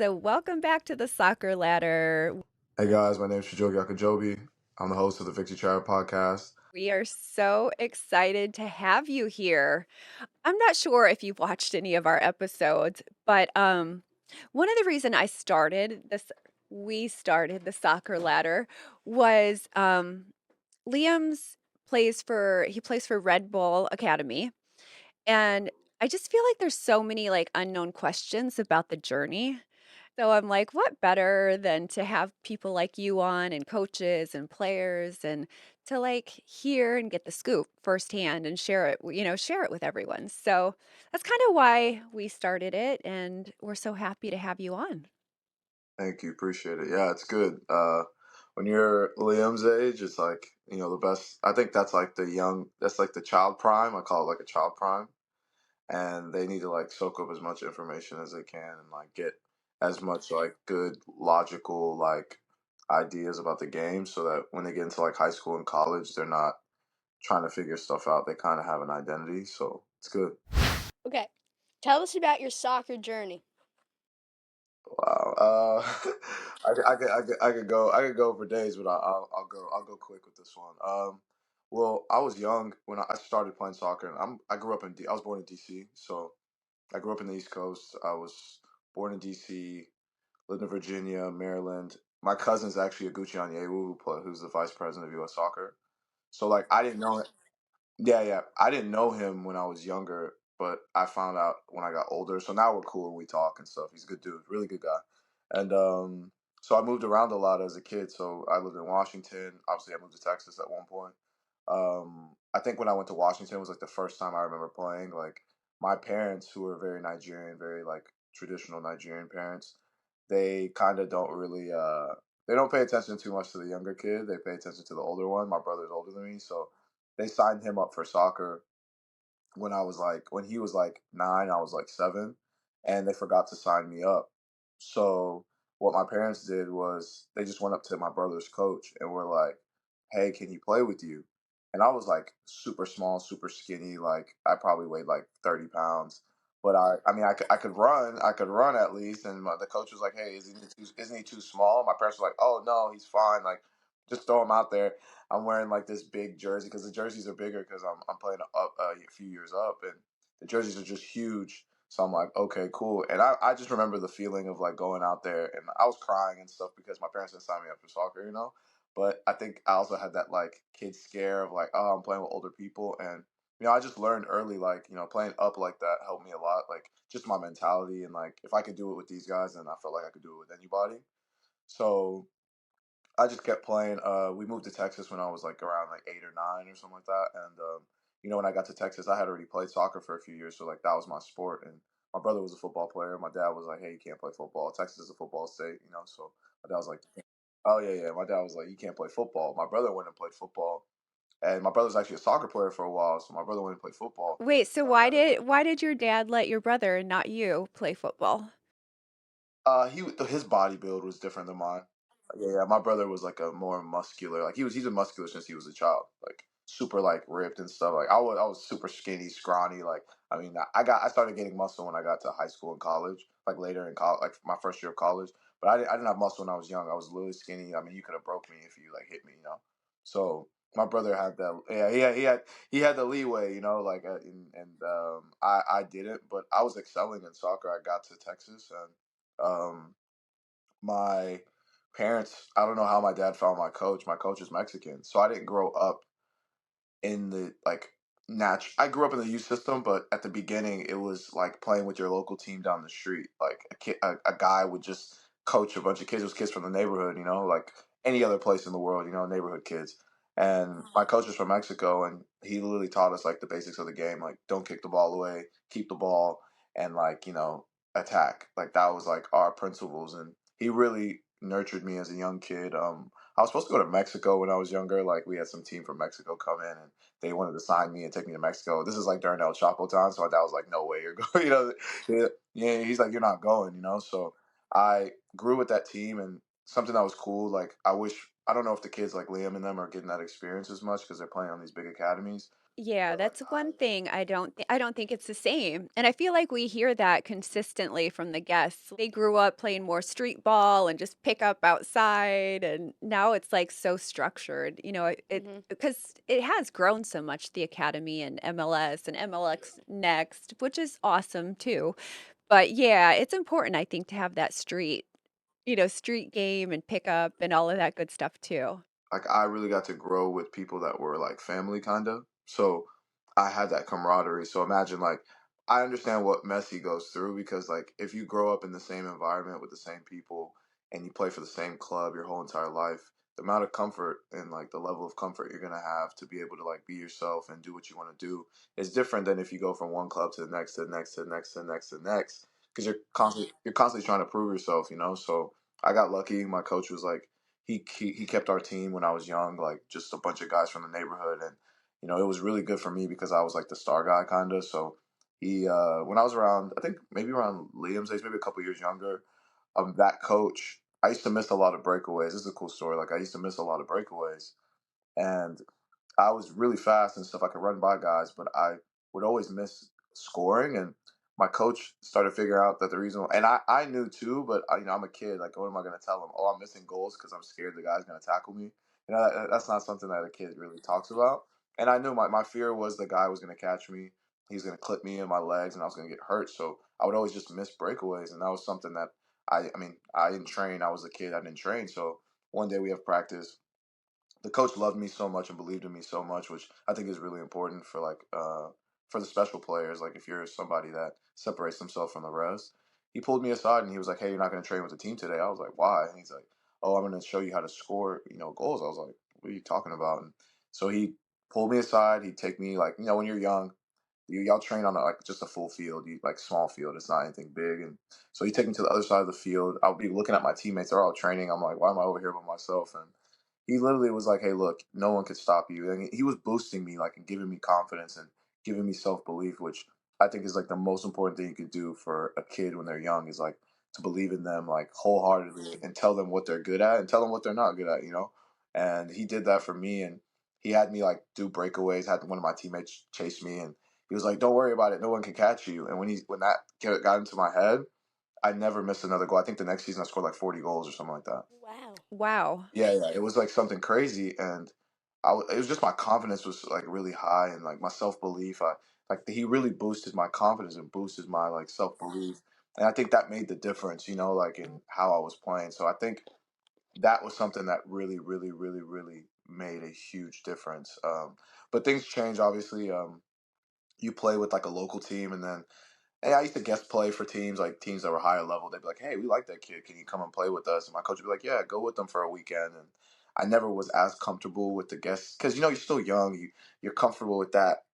So welcome back to the Soccer Ladder. Hey guys, my name is Chijioke Akujuobi. I'm the host of the Victory Chair podcast. We are so excited to have you here. I'm not sure if you've watched any of our episodes, but one of the reason we started the Soccer Ladder was Liam's he plays for Red Bull Academy, and I just feel like there's so many like unknown questions about the journey. So I'm like, what better than to have people like you on and coaches and players and to like hear and get the scoop firsthand and share it with everyone. So that's kind of why we started it. And we're so happy to have you on. Thank you, appreciate it. Yeah, it's good. When you're Liam's age, it's like, the best. I think that's like the child prime. I call it like a child prime. And they need to like soak up as much information as they can and like get as much like good logical like ideas about the game so that when they get into like high school and college, they're not trying to figure stuff out. They kind of have an identity. So it's good. Okay. Tell us about your soccer journey. Wow. I could go for days, but I'll go quick with this one. Well, I was young when I started playing soccer, and I grew up I was born in DC, so I grew up in the East Coast. I was born in DC, lived in Virginia, Maryland. My cousin's actually a Gucci Onyewu who's the vice president of U.S. Soccer. So like I didn't know yeah, yeah. I didn't know him when I was younger, but I found out when I got older. So now we're cool and we talk and stuff. He's a good dude, really good guy. And so I moved around a lot as a kid. So I lived in Washington. Obviously, I moved to Texas at one point. I think when I went to Washington was like the first time I remember playing. Like my parents, who were very Nigerian, very like traditional Nigerian parents, they kind of don't really they don't pay attention too much to the younger kid. They pay attention to the older one. My brother's older than me, so they signed him up for soccer when he was like 9, I was like 7, and they forgot to sign me up. So what my parents did was they just went up to my brother's coach and were like, "Hey, can he play with you?" And I was like super small, super skinny, like I probably weighed like 30 pounds. But I mean, I could run at least. And the coach was like, "Hey, isn't he too small?" My parents were like, "Oh no, he's fine. Like, just throw him out there." I'm wearing like this big jersey because the jerseys are bigger because I'm playing up a few years up and the jerseys are just huge. So I'm like, okay, cool. And I just remember the feeling of like going out there and I was crying and stuff because my parents didn't sign me up for soccer, you know. But I think I also had that like kid scare of like, oh, I'm playing with older people and I just learned early like playing up like that helped me a lot. Like just my mentality and like if I could do it with these guys, then I felt like I could do it with anybody. So I just kept playing. We moved to Texas when I was like around like 8 or 9 or something like that. And when I got to Texas, I had already played soccer for a few years, so like that was my sport. And my brother was a football player. My dad was like, "Hey, you can't play football. Texas is a football state." So my dad was like, "Oh yeah, yeah." My dad was like, "You can't play football." My brother went and played football, and my brother's actually a soccer player for a while, so my brother went and played football. Wait, so why did your dad let your brother and not you play football? His body build was different than mine. Yeah, yeah. My brother was like a more muscular. Like he's been muscular since he was a child. Like super like ripped and stuff. Like I was super skinny, scrawny. Like I mean, I started getting muscle when I got to high school and college. Like later in college, like my first year of college. But I didn't have muscle when I was young. I was literally skinny. I mean, you could have broke me if you like hit me. So my brother had that. Yeah, he had the leeway. I didn't. But I was excelling in soccer. I got to Texas and um, my parents, I don't know how my dad found my coach. My coach is Mexican, so I didn't grow up in the like I grew up in the youth system, but at the beginning, it was like playing with your local team down the street. Like a guy would just coach a bunch of kids. It was kids from the neighborhood, like any other place in the world, neighborhood kids. And my coach was from Mexico, and he literally taught us like the basics of the game, like don't kick the ball away, keep the ball, and like attack. Like that was like our principles, and he really nurtured me as a young kid. I was supposed to go to Mexico when I was younger. Like we had some team from Mexico come in, and they wanted to sign me and take me to Mexico. This is like during El Chapo time, so my dad was like, "No way, you're going." Yeah, he's like, "You're not going." So I grew with that team, and something that was cool. Like I don't know if the kids like Liam and them are getting that experience as much because they're playing on these big academies. Yeah, But like that's one thing I don't think it's the same, and I feel like we hear that consistently from the guests. They grew up playing more street ball and just pick up outside, and now it's, like, so structured, it Hmm. because it has grown so much, the academy and MLS and MLS Next, which is awesome too, but yeah, it's important, I think, to have that street game and pickup and all of that good stuff too. like I really got to grow with people that were like family kind of. So I had that camaraderie. So imagine like I understand what Messi goes through because like if you grow up in the same environment with the same people and you play for the same club your whole entire life, the amount of comfort and like the level of comfort you're gonna have to be able to like be yourself and do what you want to do is different than if you go from one club to the next to the next to the next to the next to the next because you're constantly trying to prove yourself, you know. So I got lucky. My coach was like he kept our team when I was young, like just a bunch of guys from the neighborhood, and it was really good for me because I was like the star guy kind of. So he when I was around, I think maybe around Liam's age, maybe a couple years younger, that coach, I used to miss a lot of breakaways. This is a cool story. Like I used to miss a lot of breakaways, and I was really fast and stuff. I could run by guys, but I would always miss scoring. And my coach started figuring out that the reason, and I knew too, but I'm a kid. Like, what am I going to tell him? Oh, I'm missing goals because I'm scared the guy's going to tackle me. That's not something that a kid really talks about. And I knew my fear was the guy was going to catch me. He's going to clip me in my legs and I was going to get hurt. So I would always just miss breakaways. And that was something that I mean, I didn't train. I was a kid. I didn't train. So one day we have practice, the coach loved me so much and believed in me so much, which I think is really important for like for the special players. Like if you're somebody that separates themselves from the rest, he pulled me aside and he was like, "Hey, you're not going to train with the team today." I was like, "Why?" And he's like, "Oh, I'm going to show you how to score, goals." I was like, "What are you talking about?" And so he pulled me aside. He'd take me like, when you're young, y'all train on like just a full field, like small field. It's not anything big. And so he take me to the other side of the field. I'll be looking at my teammates. They're all training. I'm like, why am I over here by myself? And he literally was like, "Hey, look, no one could stop you." And he was boosting me, like, and giving me confidence and giving me self belief, which I think is like the most important thing you could do for a kid when they're young is like to believe in them like wholeheartedly and tell them what they're good at and tell them what they're not good at, you know. And he did that for me, and he had me like do breakaways. Had one of my teammates chase me, and he was like, "Don't worry about it. No one can catch you." And when that got into my head, I never missed another goal. I think the next season I scored like 40 goals or something like that. Wow. Wow. Yeah, yeah, it was like something crazy, and it was just my confidence was like really high, and like my self belief. I like he really boosted my confidence and boosted my like self belief, and I think that made the difference, like in how I was playing. So I think that was something that really, really, really, really made a huge difference. But things change, obviously. You play with like a local team, and then hey, I used to guest play for teams, like teams that were higher level. They'd be like, "Hey, we like that kid. Can you come and play with us?" And my coach would be like, "Yeah, go with them for a weekend." And I never was as comfortable with the guests because you're still young. You're comfortable with that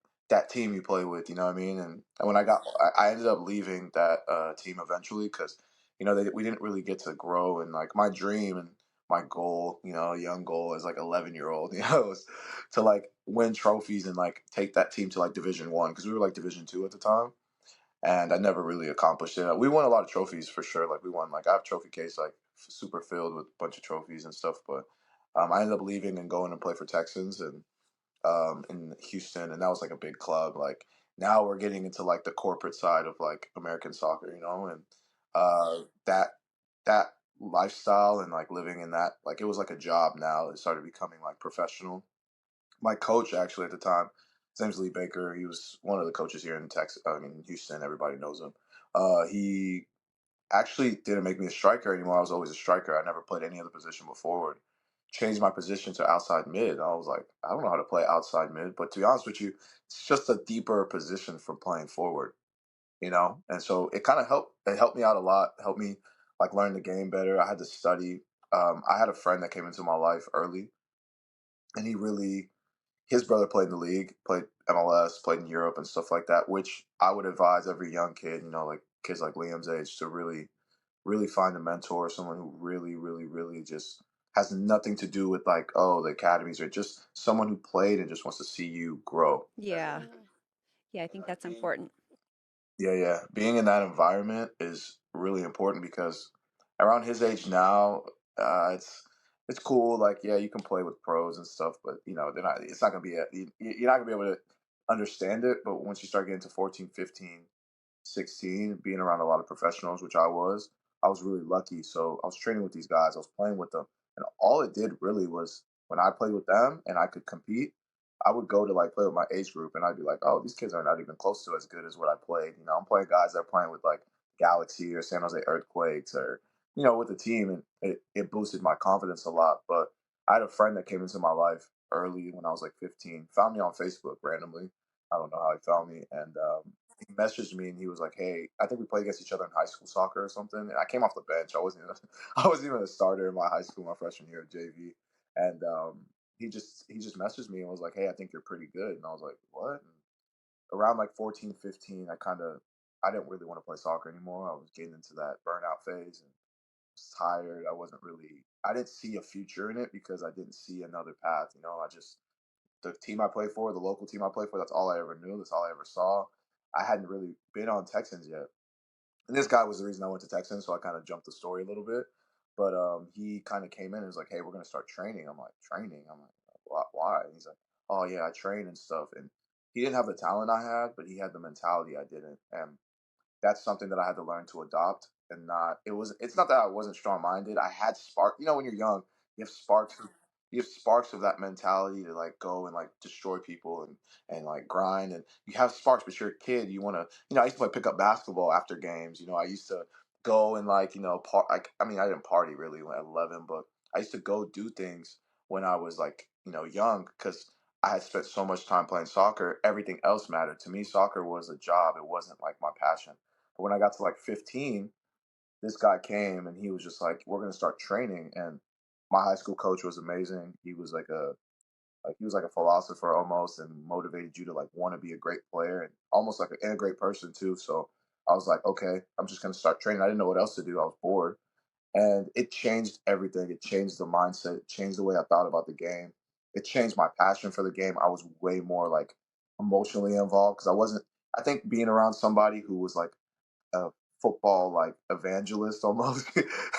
team you play with. You know what I mean? And when I ended up leaving that team eventually because we didn't really get to grow. And like my dream and my goal, a young goal as like 11-year-old, was to like win trophies and like take that team to like Division 1 because we were like Division 2 at the time, and I never really accomplished it. We won a lot of trophies for sure. Like we won, like I have a trophy case like super filled with a bunch of trophies and stuff. But I ended up leaving and going to play for Texans and in Houston, and that was like a big club. Like now we're getting into like the corporate side of like American soccer, and that lifestyle and like living in that, like it was like a job. Now it started becoming like professional. My coach actually at the time, his name's Lee Baker. He was one of the coaches here in Texas. I mean, Houston. Everybody knows him. He actually didn't make me a striker anymore. I was always a striker. I never played any other position but forward. Changed my position to outside mid. I was like, I don't know how to play outside mid, but to be honest with you, it's just a deeper position for playing forward. And so it kind of helped. It helped me out a lot. Helped me like learn the game better. I had to study. I had a friend that came into my life early, and his brother played in the league, played MLS, played in Europe and stuff like that, which I would advise every young kid, like kids like Liam's age, to really, really find a mentor, someone who really, really, really just has nothing to do with like, oh, the academies, or just someone who played and just wants to see you grow. Yeah. Mhm. Yeah, I think that's important. Yeah, yeah. Being in that environment is really important because around his age now, it's cool. Like, yeah, you can play with pros and stuff, but they're not. It's not gonna be. You're not gonna be able to. understand it. But once you start getting to 14, 15, 16, being around a lot of professionals, which I was really lucky. So I was training with these guys, I was playing with them. And all it did really was when I played with them and I could compete, I would go to like play with my age group and I'd be like, oh, these kids are not even close to as good as what I played. You know, I'm playing guys that are playing with like Galaxy or San Jose Earthquakes or, you know, with the team. And it boosted my confidence a lot. But I had a friend that came into my life early when I was like 15, found me on Facebook randomly. I don't know how he found me. And he messaged me and he was like, "Hey, I think we played against each other in high school soccer or something." And I came off the bench. I wasn't even a starter in my high school my freshman year at JV. And he just messaged me and was like, "Hey, I think you're pretty good." And I was like, "What?" And around like 14, 15, I didn't really want to play soccer anymore. I was getting into that burnout phase and was tired. I didn't see a future in it because I didn't see another path. You know, I just the team I played for, the local team I played for, that's all I ever knew. That's all I ever saw. I hadn't really been on Texans yet. And this guy was the reason I went to Texans, so I kind of jumped the story a little bit. But he kind of came in and was like, "Hey, we're gonna start training." I'm like, "Training?" I'm like, "Why?" And he's like, "Oh yeah, I train and stuff." And he didn't have the talent I had, but he had the mentality I didn't. And that's something that I had to learn to adopt and not it's not that I wasn't strong minded. I had spark, you know, when you're young, you have sparks of, you have sparks of that mentality to like go and like destroy people and like grind and you have sparks, but you're a kid, you wanna, you know, I used to play pickup basketball after games, you know, I used to go and like, you know, I mean I didn't party really when at 11, but I used to go do things when I was like, you know, young because I had spent so much time playing soccer, everything else mattered. To me, soccer was a job. It wasn't like my passion. But when I got to like 15, this guy came and he was just like, "We're gonna start training." And my high school coach was amazing. He was like a philosopher almost, and motivated you to like want to be a great player and almost like and a great person too. So I was like, okay, I'm just gonna start training. I didn't know what else to do. I was bored, and it changed everything. It changed the mindset. It changed the way I thought about the game. It changed my passion for the game. I was way more like emotionally involved because I wasn't. I think being around somebody who was like a football like evangelist almost.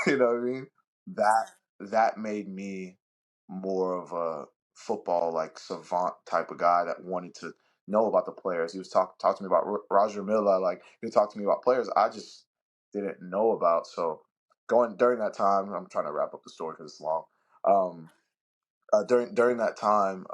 You know what I mean? That that made me more of a football like savant type of guy that wanted to know about the players. He was talk to me about Roger Milla, like he would talk to me about players I just didn't know about. So going during that time, I'm trying to wrap up the story because it's long. Um, during that time,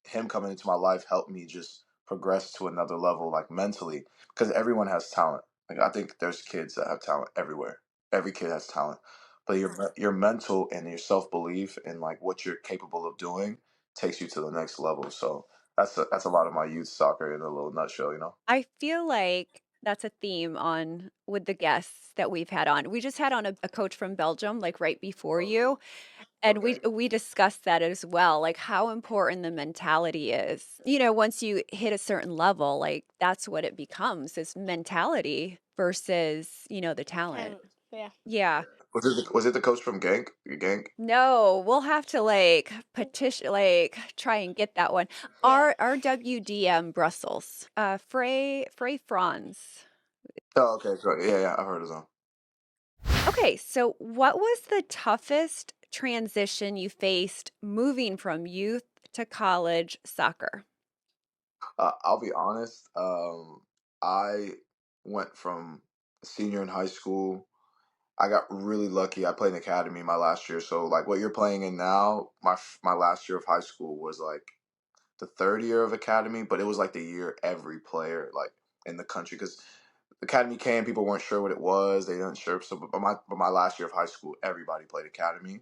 him coming into my life helped me just progress to another level, like mentally, because everyone has talent. Like I think there's kids that have talent everywhere. Every kid has talent, but your mental and your self belief and like what you're capable of doing takes you to the next level. So that's a lot of my youth soccer in a little nutshell, you know. I feel like that's a theme on with the guests that we've had on. We just had on a coach from Belgium, like, right before you, and Okay. we discussed that as well, like, how important the mentality is. You know, once you hit a certain level, like, that's what it becomes, is mentality versus, you know, the talent. Talent. Yeah. Yeah. Was it the coach from Gank? Gank? No, we'll have to, like, petition like, try and get that one. Yeah. RWDM Brussels, Frey Franz. Oh, okay. Great. Yeah, yeah. I heard his own. Okay, so what was the toughest transition you faced moving from youth to college soccer? I'll be honest. I went from senior in high school. I got really lucky. I played in academy my last year, so like what you're playing in now, my last year of high school was like the third year of academy, but it was like the year every player like in the country because academy came, people weren't sure what it was. They weren't sure. So, but my last year of high school, everybody played academy,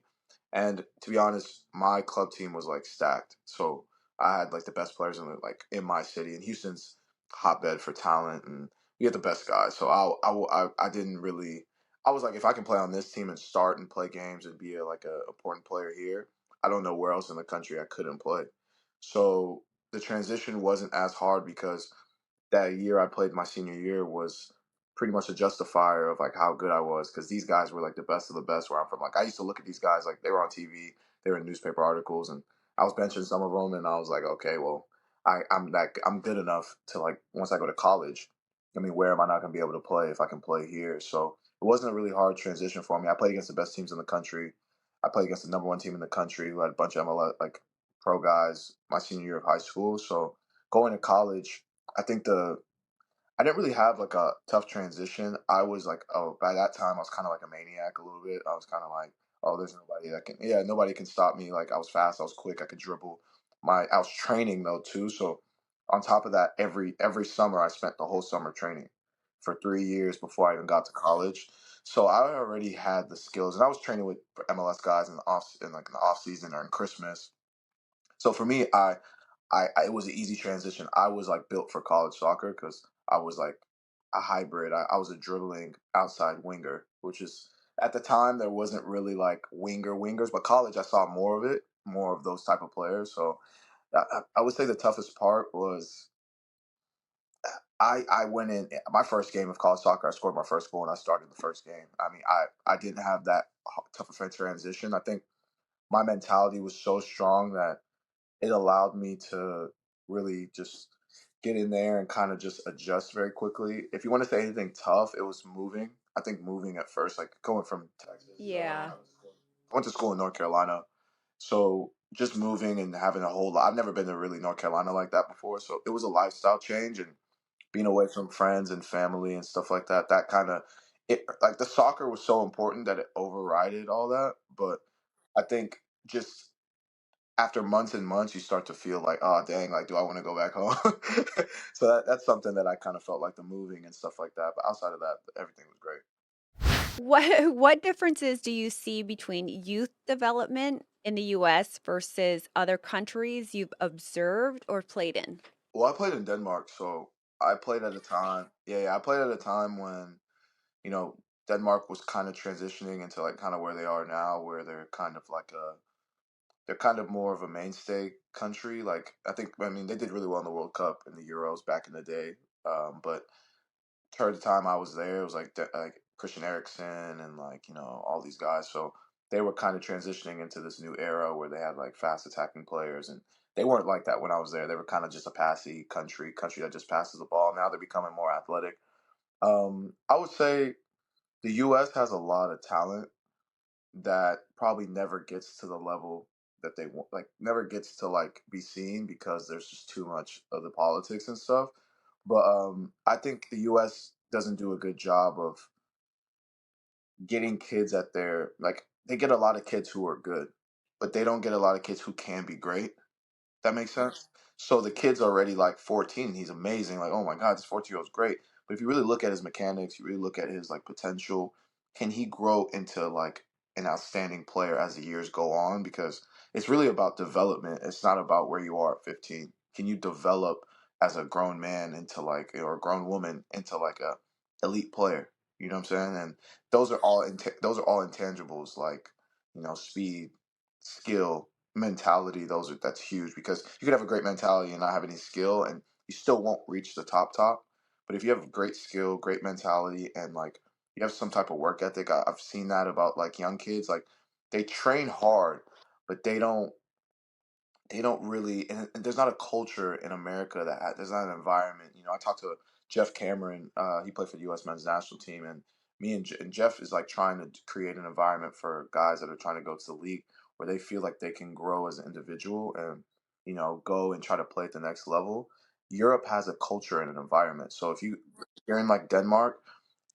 and to be honest, my club team was like stacked. So I had like the best players in in my city, and Houston's hotbed for talent, and you get the best guys. So I didn't really. I was like, if I can play on this team and start and play games and be like a important player here, I don't know where else in the country I couldn't play. So the transition wasn't as hard because that year I played my senior year was pretty much a justifier of like how good I was because these guys were like the best of the best where I'm from. Like I used to look at these guys like they were on TV, they were in newspaper articles, and I was benching some of them, and I was like, okay, well, I'm good enough to like once I go to college. I mean, where am I not going to be able to play if I can play here? So it wasn't a really hard transition for me. I played against the best teams in the country. I played against the number one team in the country who had a bunch of MLS like pro guys my senior year of high school. So going to college, I think the I didn't really have like a tough transition. I was like, oh, by that time I was kind of like a maniac a little bit. I was kind of like, oh, there's nobody that can, yeah, nobody can stop me. Like I was fast, I was quick, I could dribble. I was training though too. So on top of that, every summer I spent the whole summer training for 3 years before I even got to college. So I already had the skills, and I was training with MLS guys in the off season or in Christmas. So for me, it was an easy transition. I was like built for college soccer because I was like a hybrid. I was a dribbling outside winger, which is at the time there wasn't really like wingers, but college I saw more of it, more of those type of players. So I would say the toughest part was I went in my first game of college soccer. I scored my first goal and I started the first game. I mean, I didn't have that tough of a transition. I think my mentality was so strong that it allowed me to really just get in there and kind of just adjust very quickly. If you want to say anything tough, it was moving. I think moving at first, like going from Texas, Yeah. I went to school in North Carolina. So just moving and having a whole lot, I've never been to really North Carolina like that before. So it was a lifestyle change, and being away from friends and family and stuff like that, that kind of, it like the soccer was so important that it overrided all that. But I think just after months and months, you start to feel like, oh dang, like do I want to go back home? So that's something that I kind of felt like the moving and stuff like that. But outside of that, everything was great. What differences do you see between youth development in the US versus other countries you've observed or played in? Well, I played in Denmark, so I played at a time. Yeah, I played at a time when you know Denmark was kind of transitioning into like kind of where they are now, where they're kind of more of a mainstay country. Like I mean, they did really well in the World Cup and the Euros back in the day. But toward the time I was there, it was like Christian Eriksen and like all these guys. So they were kind of transitioning into this new era where they had like fast attacking players, and they weren't like that when I was there. They were kind of just a passy country that just passes the ball. Now they're becoming more athletic. I would say the U.S. has a lot of talent that probably never gets to the level that they want, like never gets to like be seen because there's just too much of the politics and stuff. But I think the U.S. doesn't do a good job of getting kids at their like they get a lot of kids who are good, but they don't get a lot of kids who can be great. That makes sense. So the kid's already like 14. He's amazing. Like, oh my God, this 14-year-old's great. But if you really look at his mechanics, you really look at his like potential, can he grow into like an outstanding player as the years go on? Because it's really about development. It's not about where you are at 15. Can you develop as a grown man into like or a grown woman into like a elite player? You know what I'm saying? And those are all intangibles like speed, skill, mentality. That's huge because you could have a great mentality and not have any skill, and you still won't reach the top. But if you have great skill, great mentality, and like you have some type of work ethic, I've seen that about like young kids. Like they train hard, but they don't really, and there's not a culture in America there's not an environment. I talked to Jeff Cameron. He played for the U.S. men's national team, and and Jeff is like trying to create an environment for guys that are trying to go to the league where they feel like they can grow as an individual and go and try to play at the next level. Europe has a culture and an environment. So you're in like Denmark,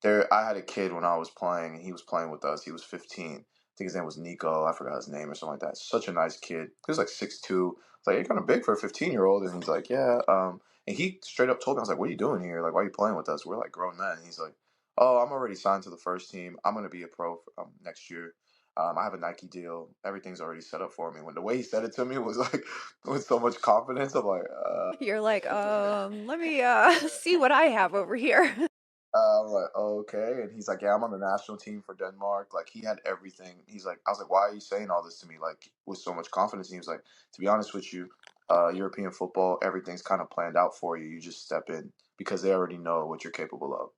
I had a kid when I was playing, and he was playing with us. He was 15. I think his name was Nico. I forgot his name or something like that. Such a nice kid. He was like 6'2". It's like, you're kind of big for a 15-year-old. And he's like, yeah. And he straight up told me, I was like, what are you doing here? Like, why are you playing with us? We're like grown men. And he's like, oh, I'm already signed to the first team. I'm going to be a pro next year. I have a Nike deal. Everything's already set up for me. When the way he said it to me was like with so much confidence, I'm like, You're like, let me see what I have over here. I'm like, oh, okay. And he's like, yeah, I'm on the national team for Denmark. Like, he had everything. He's like, I was like, why are you saying all this to me? Like, with so much confidence. And he was like, to be honest with you, European football, everything's kind of planned out for you. You just step in because they already know what you're capable of.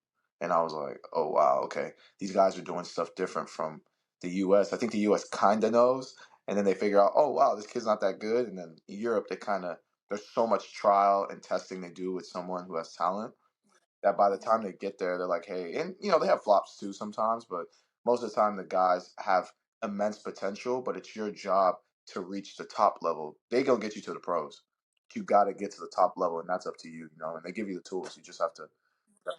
And I was like, oh, wow, okay. These guys are doing stuff different from the U.S. I think the U.S. kind of knows. And then they figure out, oh, wow, this kid's not that good. And then Europe, there's so much trial and testing they do with someone who has talent that by the time they get there, they're like, hey, and they have flops too sometimes, but most of the time the guys have immense potential, but it's your job to reach the top level. They gonna get you to the pros. you got to get to the top level, and that's up to you, you know. And they give you the tools. You just have to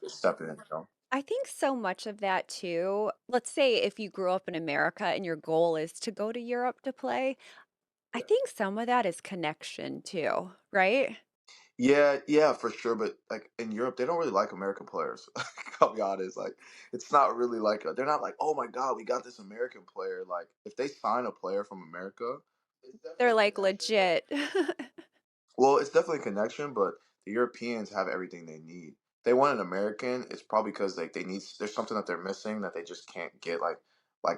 step in, you know. I think so much of that too. Let's say if you grew up in America and your goal is to go to Europe to play, I think some of that is connection too, right? Yeah, yeah, for sure. But like in Europe, they don't really like American players. I'll be honest. Like, it's not really like they're not like, oh my god, we got this American player. Like, if they sign a player from America, it's They're definitely a like connection. But legit. well, it's definitely a connection, but the Europeans have everything they need. They want an American. It's probably because they need. There's something that they're missing that they just can't get like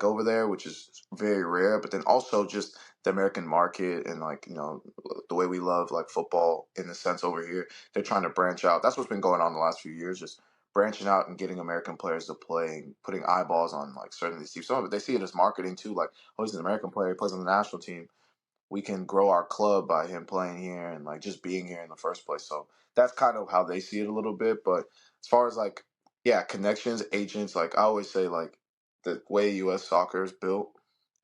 over there, which is very rare. But then also just the American market and like you know the way we love like football in the sense over here. They're trying to branch out. That's what's been going on the last few years. Just branching out and getting American players to play and putting eyeballs on like certain of these teams. Some of it they see it as marketing too. Like, oh, he's an American player. He plays on the national team. We can grow our club by him playing here and like just being here in the first place. So that's kind of how they see it a little bit. But as far as like, yeah, connections, agents, like I always say, like the way U.S. soccer is built,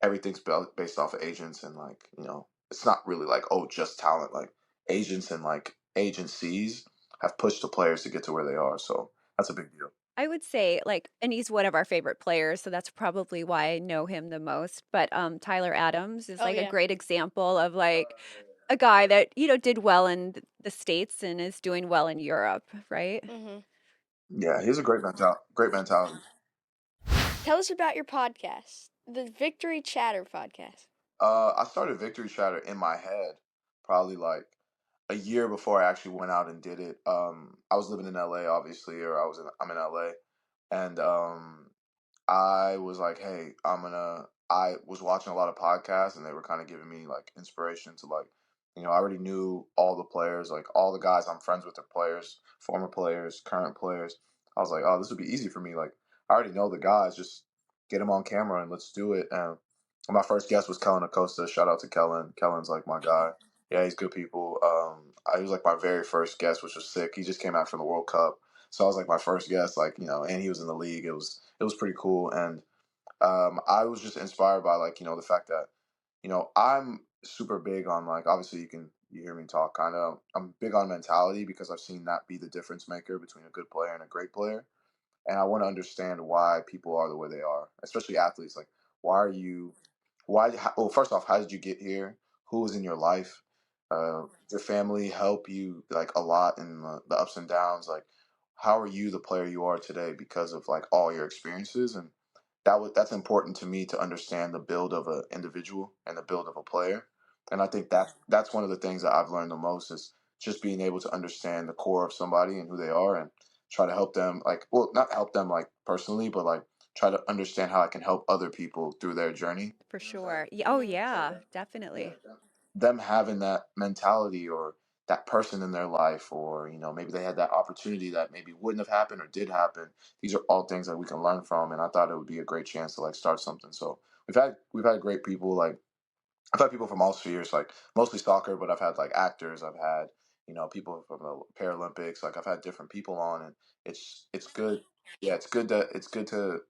everything's built based off of agents and like you know, it's not really like oh just talent. Like agents and like agencies have pushed the players to get to where they are. So that's a big deal. I would say, like, and he's one of our favorite players, so that's probably why I know him the most. But Tyler Adams is Oh like a yeah. great example of like a guy that, did well in the States and is doing well in Europe, right? Mhm. Yeah, he's a great great mentality. Tell us about your podcast, the Victory Chatter podcast. I started Victory Chatter in my head, probably like a year before I actually went out and did it. I was living in LA, obviously, or I'm in LA, and I was like, hey, I was watching a lot of podcasts and they were kind of giving me like inspiration to like, you know, I already knew all the players, like all the guys I'm friends with are players, former players, current players. I was like, oh, this would be easy for me. Like, I already know the guys, just get them on camera and let's do it. And my first guest was Kellyn Acosta. Shout out to Kellyn. Kellyn's like my guy. Yeah, he's good people. I was like my very first guest, which was sick. He just came out from the World Cup. So I was like my first guest, like, you know, and he was in the league. It was pretty cool. And I was just inspired by like, you know, the fact that, you know, I'm super big on like obviously you hear me talk kind of I'm big on mentality because I've seen that be the difference maker between a good player and a great player. And I want to understand why people are the way they are, especially athletes. Like, why are you? Well, first off, how did you get here? Who was in your life? Your family help you like a lot in the ups and downs. Like, how are you the player you are today because of like all your experiences? And that's important to me to understand the build of an individual and the build of a player. And I think that's one of the things that I've learned the most is just being able to understand the core of somebody and who they are and try to help them like well not help them like personally but like try to understand how I can help other people through their journey. For sure. Yeah, oh, Mhm. yeah, Yeah, definitely. them having that mentality or that person in their life or you know maybe they had that opportunity that maybe wouldn't have happened or did happen. These are all things that we can learn from and I thought it would be a great chance to like start something. So we've had great people like I've had people from all spheres, like mostly soccer, but I've had like actors. I've had you know people from the Paralympics. Like I've had different people on, and it's good. Yeah, it's good to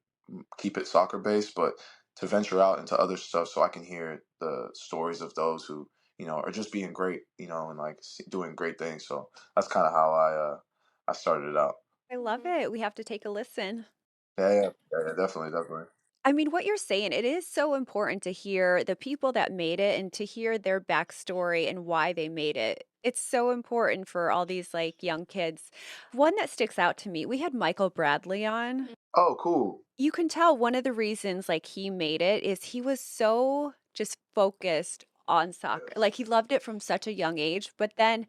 keep it soccer based, but to venture out into other stuff so I can hear the stories of those who you know are just being great, you know, and like doing great things. So that's kind of how I started it out. I love Mhm. it. We have to take a listen. Yeah, definitely, definitely. I mean, what you're saying, it is so important to hear the people that made it and to hear their backstory and why they made it. It's so important for all these like young kids. One that sticks out to me, we had Michael Bradley on. Oh, cool. You can tell one of the reasons like he made it is he was so just focused on soccer. Yes. Like he loved it from such a young age, but then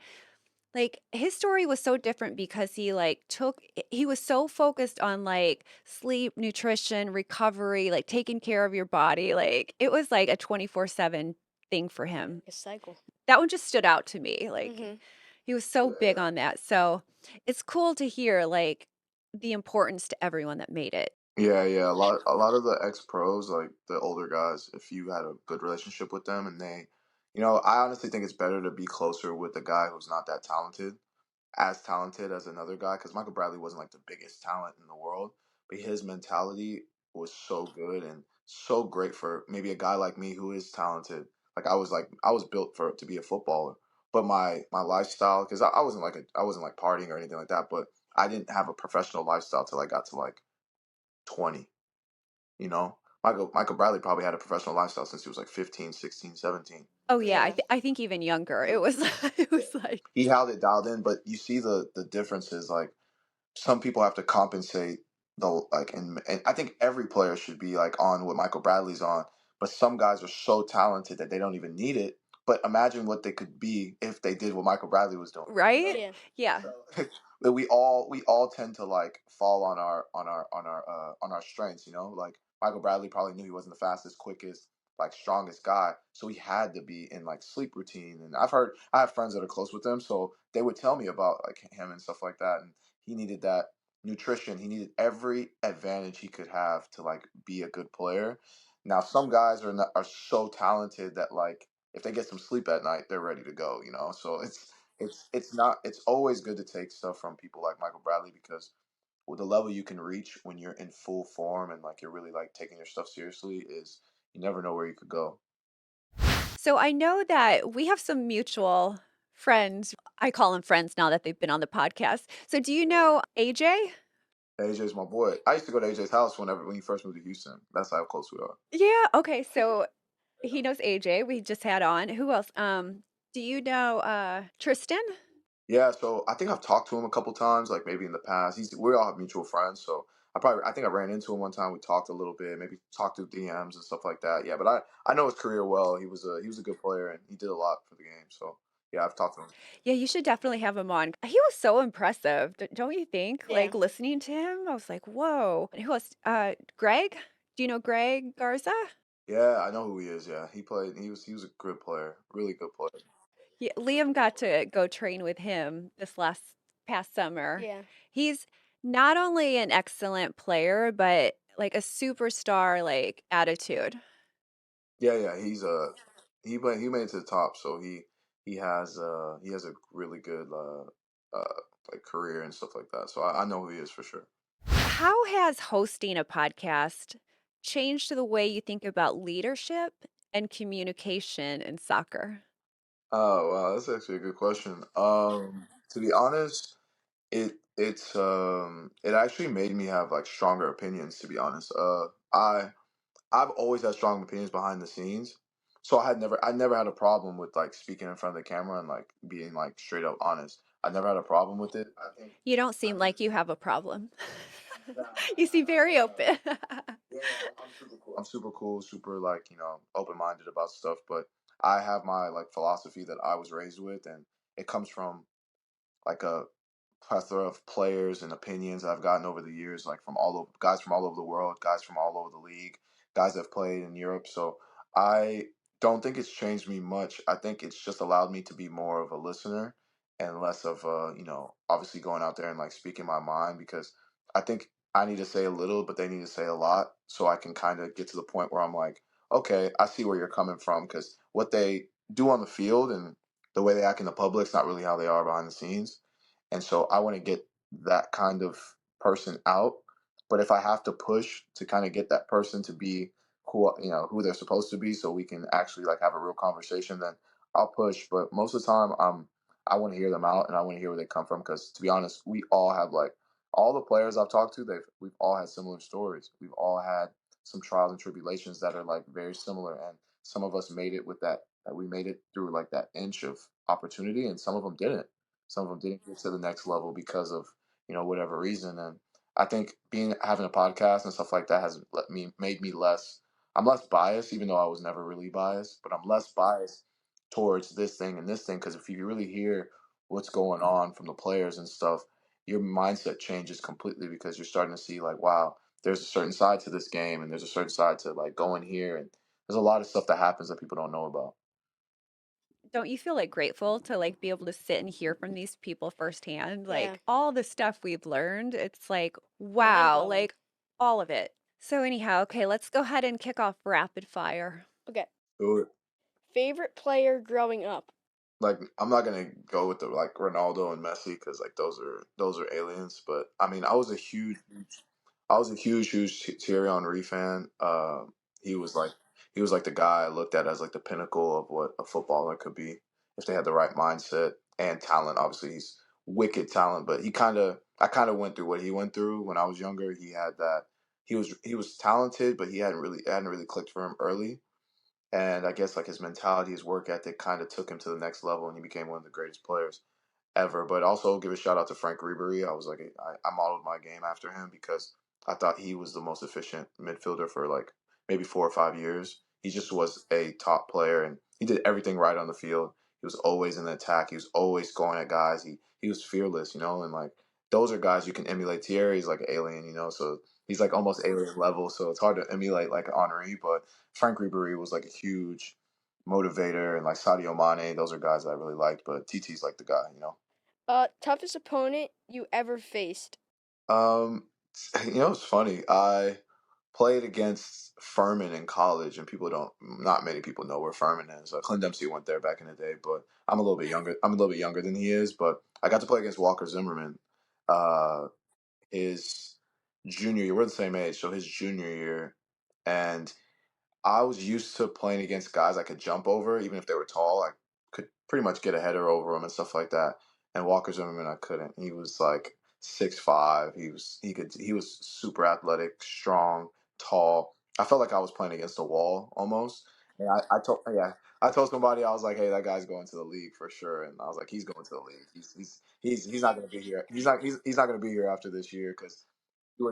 like his story was so different because he was so focused on like sleep, nutrition, recovery, like taking care of your body. Like it was like a 24/7 thing for him. A cycle. That one just stood out to me. Like Mhm. he was so big Yeah. on that. So it's cool to hear like the importance to everyone that made it. Yeah. A lot of the ex pros, like the older guys, if you had a good relationship with them and they you know, I honestly think it's better to be closer with a guy who's not that talented, as talented as another guy, because Michael Bradley wasn't like the biggest talent in the world, but his mentality was so good and so great for maybe a guy like me who is talented. Like I was built for to be a footballer but my lifestyle, because I wasn't like I wasn't like partying or anything like that, but I didn't have a professional lifestyle till I got to like 20. You know, Michael Bradley probably had a professional lifestyle since he was like 15, 16, 17. Oh, yeah, Yeah. I think even younger. It was it was like He held it dialed in, but you see the differences. Like some people have to compensate the like, and I think every player should be like on what Michael Bradley's on. But some guys are so talented that they don't even need it. But imagine what they could be if they did what Michael Bradley was doing. right? Yeah. Yeah. That we all tend to like fall on our strengths. You know, like Michael Bradley probably knew he wasn't the fastest, quickest, like strongest guy, so he had to be in like sleep routine. And I have friends that are close with him, so they would tell me about like him and stuff like that. And he needed that nutrition. He needed every advantage he could have to like be a good player. Now some guys are so talented that like if they get some sleep at night, they're ready to go. You know, so it's not it's always good to take stuff from people like Michael Bradley because with the level you can reach when you're in full form and like you're really like taking your stuff seriously is you never know where you could go. So I know that we have some mutual friends. I call them friends now that they've been on the podcast. So do you know AJ? AJ's my boy. I used to go to AJ's house when he first moved to Houston. That's how close we are. Yeah, okay, so he knows AJ, we just had on. Who else? Do you know, Tristan? Yeah, so I think I've talked to him a couple times, like maybe in the past. We all have mutual friends, so I think I ran into him one time. We talked a little bit, maybe talked through DMs and stuff like that. Yeah, but I know his career well. He was a good player and he did a lot for the game. So yeah, I've talked to him. Yeah, you should definitely have him on. He was so impressive, don't you think? Yeah. Like, listening to him, I was like, "Whoa." And who else? Greg? Do you know Greg Garza? Yeah, I know who he is. Yeah, he played. He was a good player, really good player. Yeah, Liam got to go train with him this last past summer. Yeah. He's not only an excellent player, but like a superstar, like attitude. Yeah, yeah, he made it to the top, so he has a really good like career and stuff like that. So I know who he is for sure. How has hosting a podcast changed the way you think about leadership and communication in soccer? Oh wow, that's actually a good question. To be honest, it actually made me have like stronger opinions. To be honest, I've always had strong opinions behind the scenes, so I never had a problem with like speaking in front of the camera and like being like straight up honest. I never had a problem with it. You don't I seem think like you have a problem. nah, You seem very nah, open. yeah, I'm super cool. I'm super cool, super like open minded about stuff. But I have my like philosophy that I was raised with, and it comes from like a plethora of players and opinions I've gotten over the years, like from all over guys from all over the world, guys from all over the league, guys that have played in Europe. So I don't think it's changed me much. I think it's just allowed me to be more of a listener and less of obviously going out there and like speaking my mind because I think I need to say a little, but they need to say a lot so I can kind of get to the point where I'm like, okay, I see where you're coming from because what they do on the field and the way they act in the public is not really how they are behind the scenes. And so I want to get that kind of person out. But if I have to push to kind of get that person to be who they're supposed to be, so we can actually like have a real conversation, then I'll push. But most of the time, I want to hear them out and I want to hear where they come from. Because to be honest, we all have like all the players I've talked to, we've all had similar stories. We've all had some trials and tribulations that are like very similar, and some of us made it with that we made it through like that inch of opportunity, and some of them didn't. Some of them didn't get to the next level because of whatever reason. And I think having a podcast and stuff like that has made me less. I'm less biased, even though I was never really biased, but I'm less biased towards this thing and this thing because if you really hear what's going on from the players and stuff, your mindset changes completely because you're starting to see like, wow, there's a certain side to this game and there's a certain side to like going here and there's a lot of stuff that happens that people don't know about. Don't you feel like grateful to like be able to sit and hear from these people firsthand? Yeah. Like all the stuff we've learned, it's like, Mind wow, blowing. like all of it. So, anyhow, okay, let's go ahead and kick off rapid fire. Okay. So Favorite player growing up? like I'm not gonna go with the like Ronaldo and Messi because like those are aliens. But I mean, I was a huge Thierry Henry fan. He was like he was like the guy I looked at as like the pinnacle of what a footballer could be. if they had the right mindset and talent. Obviously, he's wicked talent, but I kind of went through what he went through when I was younger. He had that. He was talented, but it hadn't really clicked for him early. And I guess like his mentality, his work ethic, kind of took him to the next level, and he became one of the greatest players ever. But also give a shout out to Frank Ribery. I was like, I modeled my game after him because I thought he was the most efficient midfielder for like maybe 4 or 5 years. He just was a top player, and he did everything right on the field. He was always in the attack. He was always going at guys. He was fearless, and like those are guys you can emulate. Thierry's like an alien, so he's like almost alien level. So it's hard to emulate like Henri, but Frank Ribery was like a huge motivator, and like Sadio Mane, those are guys that I really liked. But TT's like the guy. Toughest opponent you ever faced? Um, it's funny. I played against Furman in college, and not many people know where Furman is. Clint Dempsey went there back in the day, but I'm a little bit younger. I'm a little bit younger than he is, but I got to play against Walker Zimmerman. Uh, his junior year, we're the same age, so his junior year, and I was used to playing against guys I could jump over, even if they were tall. I could pretty much get a header over them and stuff like that. And Walker Zimmerman, I couldn't. He was like 6'5". He was super athletic, strong, tall. I felt like I was playing against a wall almost. And I told somebody, I was like, hey, that guy's going to the league for sure. And I was like, he's going to the league. He's not going to be here. He's not going to be here after this year because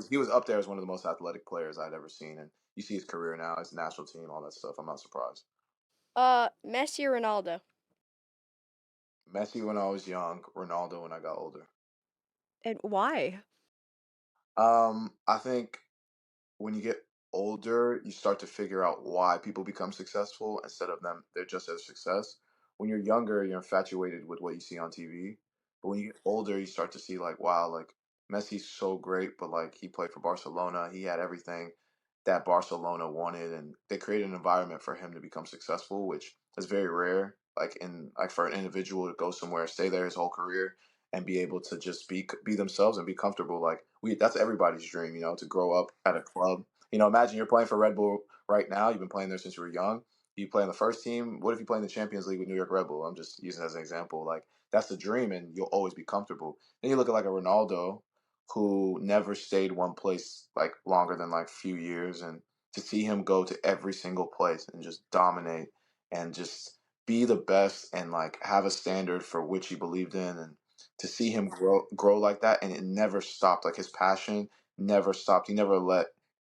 he was up there as one of the most athletic players I'd ever seen, and you see his career now, his national team, all that stuff. I'm not surprised. Messi or Ronaldo? Messi when I was young, Ronaldo when I got older. And why? I think when you get older, you start to figure out why people become successful instead of them they're just as success. When you're younger, you're infatuated with what you see on TV. But when you get older, you start to see like, wow, like Messi's so great, but like he played for Barcelona, he had everything that Barcelona wanted, and they created an environment for him to become successful, which is very rare. Like for an individual to go somewhere, stay there his whole career, and be able to just be themselves and be comfortable. Like that's everybody's dream, to grow up at a club. Imagine you're playing for Red Bull right now. You've been playing there since you were young. You play in the first team. What if you play in the Champions League with New York Red Bull? I'm just using it as an example. Like that's the dream, and you'll always be comfortable. Then you look at like a Ronaldo, who never stayed one place like longer than like few years, and to see him go to every single place and just dominate and just be the best and like have a standard for which he believed in, and to see him grow like that, and it never stopped. Like his passion never stopped. He never let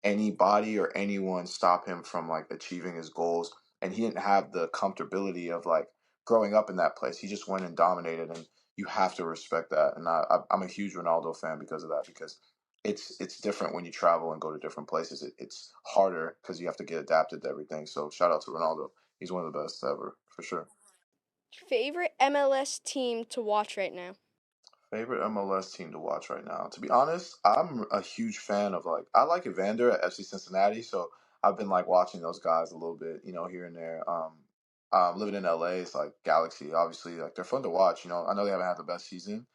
anybody or anyone stop him from like achieving his goals, and he didn't have the comfortability of like growing up in that place. He just went and dominated, and you have to respect that. And I'm a huge Ronaldo fan because of that, because it's different when you travel and go to different places. It's harder because you have to get adapted to everything. So shout out to Ronaldo. He's one of the best ever for sure. Favorite MLS team to watch right now? Favorite MLS team to watch right now. To be honest, I'm a huge fan of like I like Evander at FC Cincinnati, so I've been like watching those guys a little bit, here and there. Living in LA, it's like Galaxy. Obviously, like they're fun to watch. I know they haven't had the best season,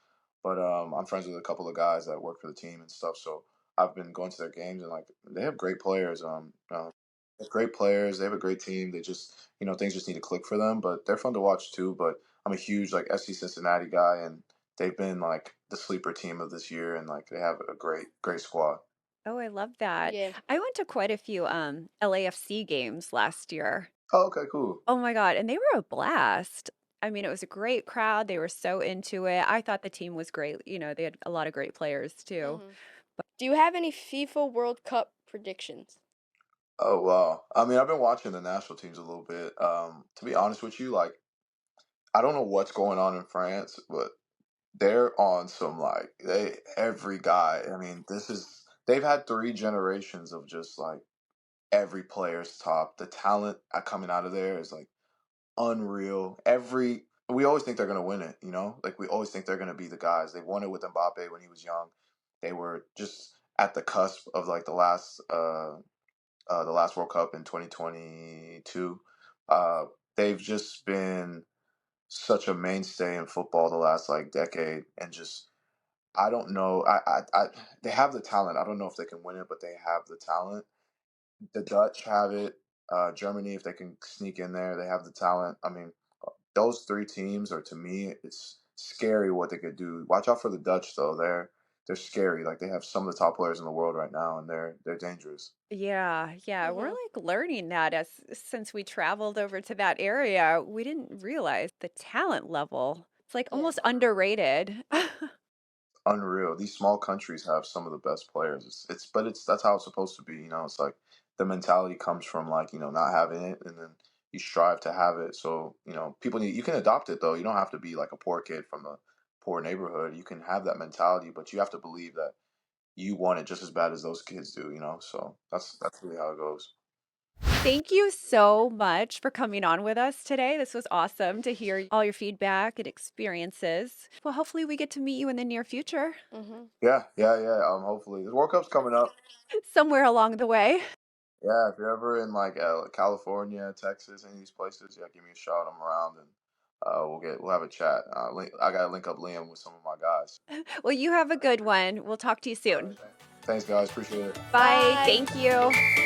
but I'm friends with a couple of guys that work for the team and stuff. So I've been going to their games, and like they have great players. They have great players. They have a great team. They just things just need to click for them. But they're fun to watch too. But I'm a huge like FC Cincinnati guy, and they've been like the sleeper team of this year, and like they have a great squad. Oh, I love that. Yeah. I went to quite a few LAFC games last year. Oh, okay, cool. Oh my God, and they were a blast. I mean, it was a great crowd. They were so into it. I thought the team was great. They had a lot of great players too. hmm Do you have any FIFA World Cup predictions? Oh wow. I mean, I've been watching the national teams a little bit. To be honest with you, like I don't know what's going on in France, but they're on some like every guy. I mean, they've had 3 generations of just like every player's top. The talent coming out of there is like unreal. We always think they're gonna win it, Like we always think they're gonna be the guys. They won it with Mbappe when he was young. They were just at the cusp of like the last World Cup in 2022. They've just been such a mainstay in football the last like decade, and just I don't know. They have the talent. I don't know if they can win it, but they have the talent. The Dutch have it. Germany, if they can sneak in there, they have the talent. I mean, those three teams are, to me, it's scary what they could do. Watch out for the Dutch though. They're scary. Like they have some of the top players in the world right now, and they're dangerous. Yeah, yeah, we're Mhm. like learning that as since we traveled over to that area, we didn't realize the talent level. It's like Yeah. almost underrated. Unreal. These small countries have some of the best players. But it's that's how it's supposed to be. It's like the mentality comes from like not having it, and then you strive to have it. So people need you can adopt it though. You don't have to be like a poor kid from a poor neighborhood. You can have that mentality, but you have to believe that you want it just as bad as those kids do. So that's really how it goes. Thank you so much for coming on with us today. This was awesome to hear all your feedback and experiences. Well, hopefully we get to meet you in the near future, Mhm. Yeah, yeah, yeah. Hopefully the World Cup's coming up. somewhere along the way. Yeah, if you're ever in like California, Texas, any of these places, yeah, give me a shout. I'm around, and we'll have a chat. I gotta link up Liam with some of my guys. Well, you have a good one. We'll talk to you All right, soon. thanks guys, appreciate it. Bye. Bye. Thank you.